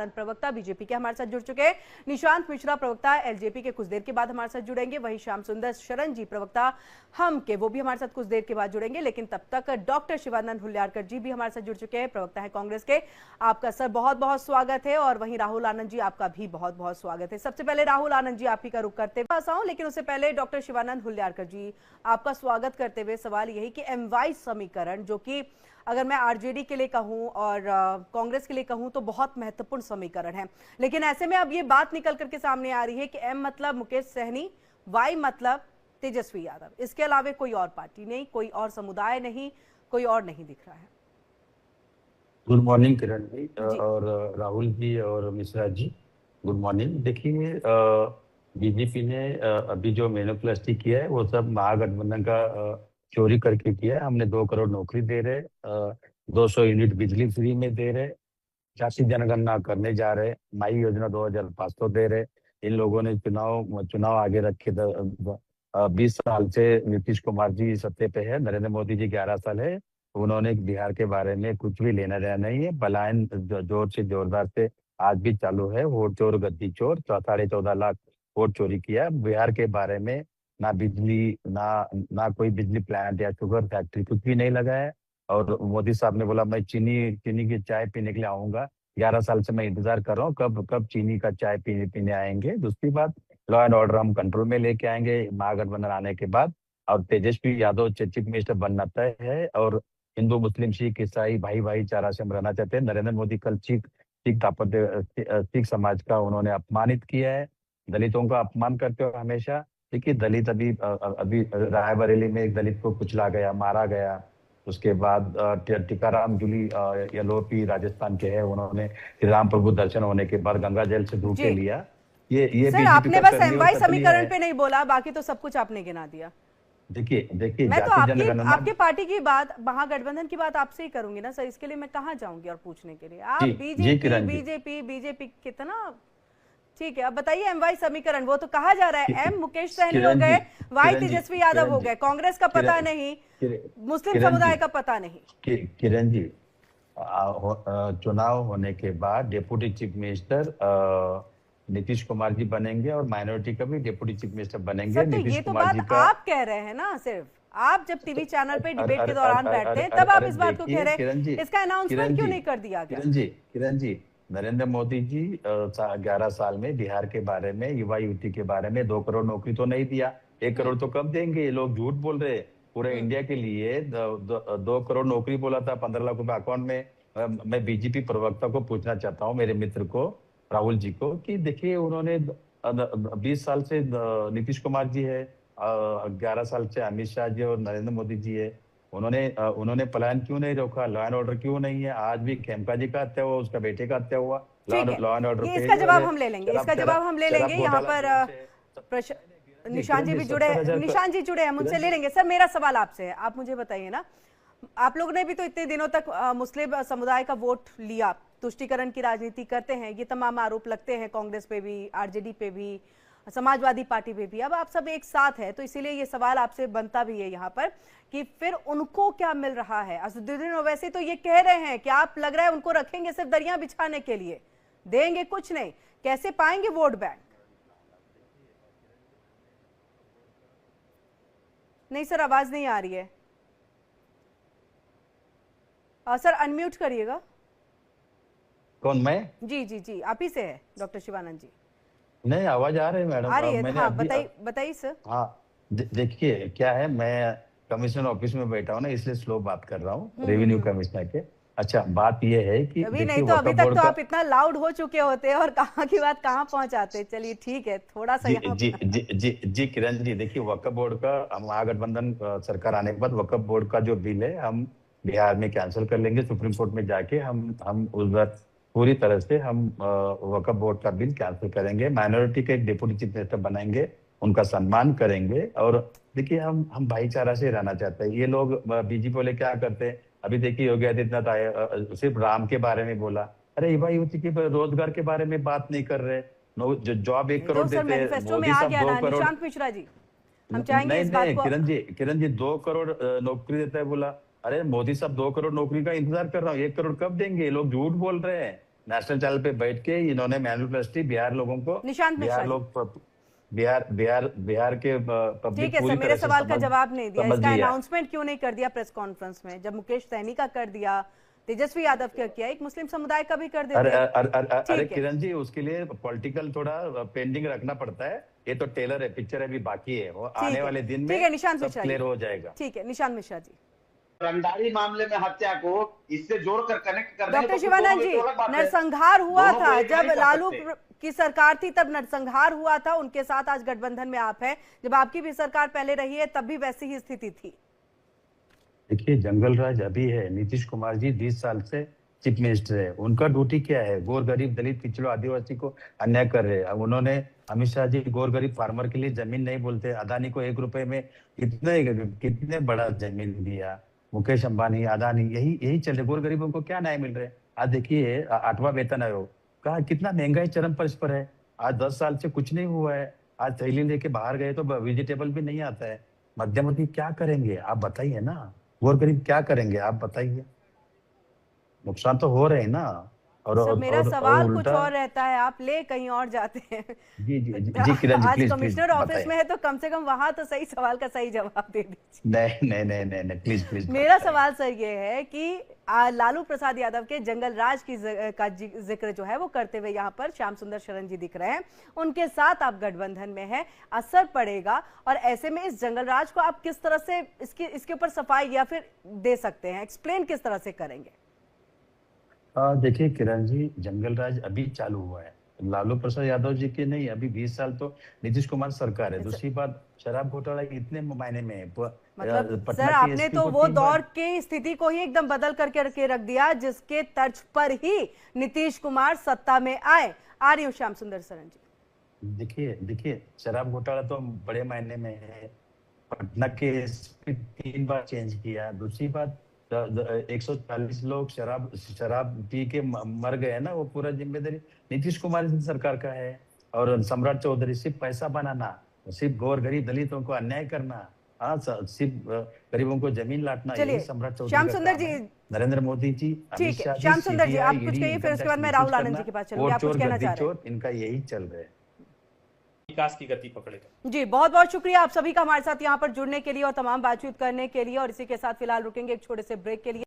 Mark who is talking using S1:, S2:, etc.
S1: शिवानंद प्रवक्ता बीजेपी के हमारे साथ जुड़ चुके हैं, निशांत मिश्रा प्रवक्ता एलजेपी के कुछ देर के बाद हमारे साथ जुड़ेंगे, वहीं श्याम सुंदर शरण जी प्रवक्ता हम के वो भी हमारे साथ कुछ देर के बाद जुड़ेंगे। लेकिन तब तक डॉक्टर शिवानंद हुल्ल्यारकर जी भी हमारे साथ जुड़ चुके हैं, प्रवक्ता है कांग्रेस के। आपका सर बहुत बहुत स्वागत है और वहीं राहुल आनंद जी आपका भी बहुत बहुत स्वागत है। सबसे पहले राहुल आनंद जी आप ही का रुख करते हुए पास आऊं, लेकिन उससे पहले डॉक्टर शिवानंद हुल्ल्यारकर जी आपका स्वागत करते हुए सवाल यही कि एमवाई समीकरण, जो कि अगर मैं आरजेडी के लिए कहूं और कांग्रेस के लिए कहूं तो बहुत महत्वपूर्ण समीकरण है, लेकिन ऐसे में अब ये बात निकल करके सामने आ रही है कि एम मतलब मुकेश सहनी, वाई मतलब तेजस्वी यादव, इसके अलावा कोई और पार्टी नहीं, कोई और समुदाय नहीं, कोई और नहीं दिख रहा है।
S2: गुड मॉर्निंग किरण जी और राहुल जी और मिश्रा जी, गुड मॉर्निंग। देखिए बीजेपी ने अभी जो मैनिफेस्टो किया है वो सब महागठबंधन का चोरी करके किया है। हमने 2 करोड़ नौकरी दे रहे, 200 यूनिट बिजली फ्री में दे रहे, जाति जनगणना करने जा रहे, माई योजना 2500 दे रहे। इन लोगों ने चुनाव आगे रखे 20 साल से नीतीश कुमार जी सत्ते पे है, नरेंद्र मोदी जी 11 साल है। उन्होंने बिहार के बारे में कुछ भी लेना देना नहीं है। पलायन जोर से जोरदार से आज भी चालू है, वोट चोर गद्दी चोर, 14.5 लाख वोट चोरी किया। बिहार के बारे में ना बिजली ना कोई बिजली प्लांट या शुगर फैक्ट्री कुछ भी नहीं लगा है। और मोदी साहब ने बोला मैं चीनी की चाय पीने के लिए आऊंगा, 11 साल से मैं इंतजार कर रहा हूँ कब चीनी का चाय पीने आएंगे। दूसरी बात, लॉ एंड ऑर्डर हम कंट्रोल में लेके आएंगे महागठबंधन आने के बाद। और तेजस्वी यादव चीफ मिनिस्टर बनना तय है। और हिंदू मुस्लिम सिख ईसाई भाई भाईचारा से हम रहना चाहते हैं। नरेंद्र मोदी कल सिख समाज का उन्होंने अपमानित किया है, दलितों का अपमान करते हो हमेशा। देखिए दलित अभी रायबरेली में एक दलित को कुचला गया, मारा गया। उसके बाद टीकाराम जूली यलोपी राजस्थान के हैं, उन्होंने राम प्रभु दर्शन होने के बाद गंगा जल से धो के लिया। ये
S1: सर आपने बस एमवाई समीकरण पे नहीं बोला, बाकी तो सब कुछ आपने गिना दिया।
S2: देखिए
S1: मैं तो आपकी पार्टी की बात, महागठबंधन की बात आपसे ही करूंगी ना सर, इसके लिए मैं कहाँ जाऊंगी और पूछने के लिए। आप बीजेपी कितना ठीक है। अब बताइए एमवाई समीकरण, वो तो कहा जा रहा है एम मुकेश सहनी हो गए, वाई तेजस्वी यादव हो गए, कांग्रेस का पता नहीं, मुस्लिम समुदाय का पता नहीं।
S2: किरण जी, चुनाव होने के बाद deputy chief minister Nitish Kumar ji बनेंगे और माइनॉरिटी का भी डिप्टी चीफ मिनिस्टर बनेंगे।
S1: सर, तो ये तो बात आप कह रहे हैं ना, सिर्फ आप जब टीवी चैनल पे डिबेट के दौरान बैठते हैं तब आप इस बात को कह रहे हैं, इसका अनाउंसमेंट क्यों नहीं कर दिया गया?
S2: किरण जी, नरेंद्र मोदी जी 11 साल में बिहार के बारे में, युवा युवती के बारे में 2 करोड़ नौकरी तो नहीं दिया। 1 करोड़ तो कब देंगे? ये लोग झूठ बोल रहे। पूरे इंडिया के लिए 2 करोड़ नौकरी बोला था, 15 लाख रुपए अकाउंट में। मैं बीजेपी प्रवक्ता को पूछना चाहता हूँ, मेरे मित्र को, राहुल जी को, कि देखिए उन्होंने 20 साल से नीतीश कुमार जी है, 11 साल से अमित शाह जी और नरेंद्र मोदी जी है। उन्होंने पलायन क्यों नहीं रोका? लॉ एंड ऑर्डर क्यों नहीं है? आज भी खेमका जी का हत्या हुआ, उसका बेटे का हत्या हुआ। लॉ एंड ऑर्डर
S1: इसका जवाब हम ले लेंगे, यहाँ पर निशांत जी भी जुड़े हैं मुझसे, ले लेंगे। सर मेरा सवाल आपसे है, आप मुझे बताइए ना, आप लोगों ने भी तो इतने दिनों तक मुस्लिम समुदाय का वोट लिया, तुष्टीकरण की राजनीति करते हैं, ये तमाम आरोप लगते हैं कांग्रेस पे भी, आरजेडी पे भी, समाजवादी पार्टी पे भी। अब आप सब एक साथ है तो इसीलिए ये सवाल आपसे बनता भी है यहाँ पर कि फिर उनको क्या मिल रहा है? असदुद्दीन ओवैसी तो ये कह रहे हैं कि आप, लग रहा है उनको रखेंगे सिर्फ दरिया बिछाने के लिए, देंगे कुछ नहीं, कैसे पाएंगे वोट बैंक? नहीं सर, आवाज नहीं आ रही है। सर अनम्यूट करिएगा।
S2: कौन, मैं?
S1: जी आप ही से है डॉक्टर शिवानंद जी।
S2: नहीं, आवाज आ रही है मैडम,
S1: आ रही है। हाँ बताइए सर।
S2: हाँ देखिए क्या है, मैं कमिश्नर ऑफिस में बैठा हूँ ना, इसलिए स्लो बात कर रहा हूँ, रेवेन्यू कमिश्नर के। अच्छा, बात ये है कि
S1: अभी नहीं तो अभी तक तो आप इतना लाउड हो चुके होते हैं और कहाँ की बात कहाँ पहुंचाते। चलिए ठीक है, थोड़ा सा
S2: जी किरण जी, देखिए वक्फ बोर्ड का, महागठबंधन सरकार आने के बाद वक्फ बोर्ड का जो बिल है हम बिहार में कैंसिल कर लेंगे। सुप्रीम कोर्ट में जाके हम उस पूरी तरह से हम वक्फ बोर्ड का बिल कैंसिल करेंगे। माइनॉरिटी के एक डिप्टी चीफ मिनिस्टर बनाएंगे, उनका सम्मान करेंगे। और देखिए हम भाईचारा से रहना चाहते हैं। ये लोग बीजेपी वाले क्या करते हैं, अभी देखिए योगी आदित्यनाथ सिर्फ राम के बारे में बोला, अरे युवा युवती के रोजगार के बारे में बात नहीं कर रहे। जॉब 1 करोड़ देते हैं, मोदी साहब 2 करोड़।
S1: निशांत मिश्रा जी, हम चाहेंगे इस बात को।
S2: किरण जी 2 करोड़ नौकरी देता है बोला, अरे मोदी साहब 2 करोड़ नौकरी का इंतजार कर रहा हूँ, 1 करोड़ कब देंगे? लोग झूठ बोल रहे हैं। नेशनल चैनल पे बैठ के इन्होंने मैन्युप्लास्टी बिहार लोगों को,
S1: निशांत मिश्रा
S2: बिहार
S1: जी।
S2: लोग बिहार के पब्लिक
S1: ठीक है सर,
S2: पूरी
S1: मेरे
S2: तरह से
S1: सवाल का जवाब नहीं दिया।
S2: समझ
S1: इसका
S2: लिया।
S1: अनाउंसमेंट क्यों नहीं कर दिया प्रेस कॉन्फ्रेंस में? जब मुकेश सहनी का कर दिया, तेजस्वी यादव का किया, एक मुस्लिम समुदाय का भी कर
S2: अरे
S1: देते हैं।
S2: अरे
S1: ठीक है,
S2: किरण जी, उसके लिए पॉलिटिकल थोड़ा पेंडिंग रखना पड़ता है। ये तो टेलर है, पिक्चर अभी बाकी है, वो
S1: ठीक
S2: आने
S1: है,
S2: वाले दिन
S1: ठीक है
S2: में
S1: निशांत
S2: सब
S1: मिश्रा जी।
S2: क्लियर हो जाएगा।
S1: ठीक है निशांत मिश्रा जी।
S3: रंगदारी मामले में हत्या को इससे जोड़कर कनेक्ट कर रहे हैं
S1: डॉक्टर
S3: तो फिर
S1: शिवानंद
S3: दोनों
S1: जी,
S3: में तो अलग बात है।
S1: नरसंहार हुआ
S3: दोनों को
S1: था
S3: एक
S1: जब
S3: नहीं कर
S1: लालू
S3: सकते।
S1: की सरकार थी, तब नरसंहार हुआ था उनके साथ। आज गठबंधन में आप हैं, जब आपकी भी सरकार पहले रही है तब भी वैसी ही स्थिति थी।
S2: देखिए, जंगल राज अभी है। नीतीश कुमार जी 20 साल से चीफ मिनिस्टर है। उनका ड्यूटी क्या है? गोर गरीब दलित पिछड़ों आदिवासी को अन्याय कर रहे हैं। अब उन्होंने, अमित शाह जी, गोर गरीब फार्मर के लिए जमीन नहीं बोलते। अदानी को 1 रुपए में कितने बड़ा जमीन दिया। मुकेश अंबानी, अदानी, यही यही चल रहे। गोर गरीबों को क्या न्याय मिल रहा है? आज देखिए, 8वां वेतन आयोग कहा कितना महंगाई चरम पर है। आज 10 साल से कुछ नहीं हुआ है। आज थैली लेके बाहर गए तो वेजिटेबल भी नहीं आता है। मध्यमवर्गीय क्या करेंगे आप बताइए ना? गोर गरीब क्या करेंगे आप बताइए? नुकसान तो हो रहे हैं ना।
S1: सर मेरा सवाल कुछ
S2: उल्टा।
S1: और रहता है, आप ले कहीं और जाते हैं।
S2: जी जी जी जी, किरण जी,
S1: आज
S2: प्लीज प्लीज
S1: कमिश्नर ऑफिस
S2: बताइए।
S1: में है तो कम से कम वहां तो सही सवाल का सही जवाब दे दीजिए।
S2: नहीं नहीं नहीं नहीं नहीं, प्लीज प्लीज
S1: मेरा
S2: बताइए।
S1: सवाल सर ये है कि लालू प्रसाद यादव के जंगल राज की का जिक्र जो है वो करते हुए यहाँ पर श्याम सुंदर शरण जी दिख रहे हैं। उनके साथ आप गठबंधन में हैं, असर पड़ेगा। और ऐसे में इस जंगल राज को आप किस तरह से इसके ऊपर सफाई या फिर दे सकते हैं, एक्सप्लेन किस तरह से करेंगे?
S2: देखिए किरण जी, जंगल राज अभी चालू हुआ है। लालू प्रसाद यादव जी के नहीं, अभी 20 साल तो नीतीश कुमार सरकार है। दूसरी बात, शराब घोटाला इतने मायने में है।
S1: मतलब
S2: पटना
S1: सर
S2: की
S1: आपने
S2: एसपी
S1: तो
S2: को
S1: वो
S2: 3 बार
S1: दौर की स्थिति को ही एकदम बदल करके रख दिया जिसके तर्ज पर ही नीतीश कुमार सत्ता में आए। आ रही हूँ श्याम सुंदर शरण जी।
S2: देखिए देखिए, शराब घोटाला तो बड़े मायने में है। पटना के एसपी 3 बार चेंज किया। दूसरी बात, 140 लोग शराब पी के मर गए ना, वो पूरा जिम्मेदारी नीतीश कुमार की सरकार का है। और सम्राट चौधरी, सिर्फ पैसा बनाना, सिर्फ गौर गरीब दलितों को अन्याय करना, हाँ, सिर्फ गरीबों को जमीन लाटना, यही
S1: चलिए
S2: सम्राट चौधरी
S1: श्याम
S2: का
S1: सुंदर
S2: काम
S1: जी।
S2: है। नरेंद्र मोदी जी, अमित
S1: ठीक है
S2: शाह जी,
S1: श्याम सुंदर जी,
S2: सीबीआई,
S1: आप कुछ
S2: ईडी,
S1: कहिए, फिर
S2: इनकम
S1: उसके
S2: टैक्स
S1: बाद मैं
S2: मिसयूज
S1: राहुल आनंद
S2: करना,
S1: जी के पास चलूंगी।
S2: वोट
S1: आप कुछ
S2: चोर,
S1: कहना
S2: गद्दी
S1: चाह रहे हैं?
S2: चोर, इनका यही चल रहा है।
S4: विकास की गति पकड़ेगा।
S1: जी बहुत बहुत शुक्रिया आप सभी का हमारे साथ यहाँ पर जुड़ने के लिए और तमाम बातचीत करने के लिए। और इसी के साथ फिलहाल रुकेंगे एक छोटे से ब्रेक के लिए।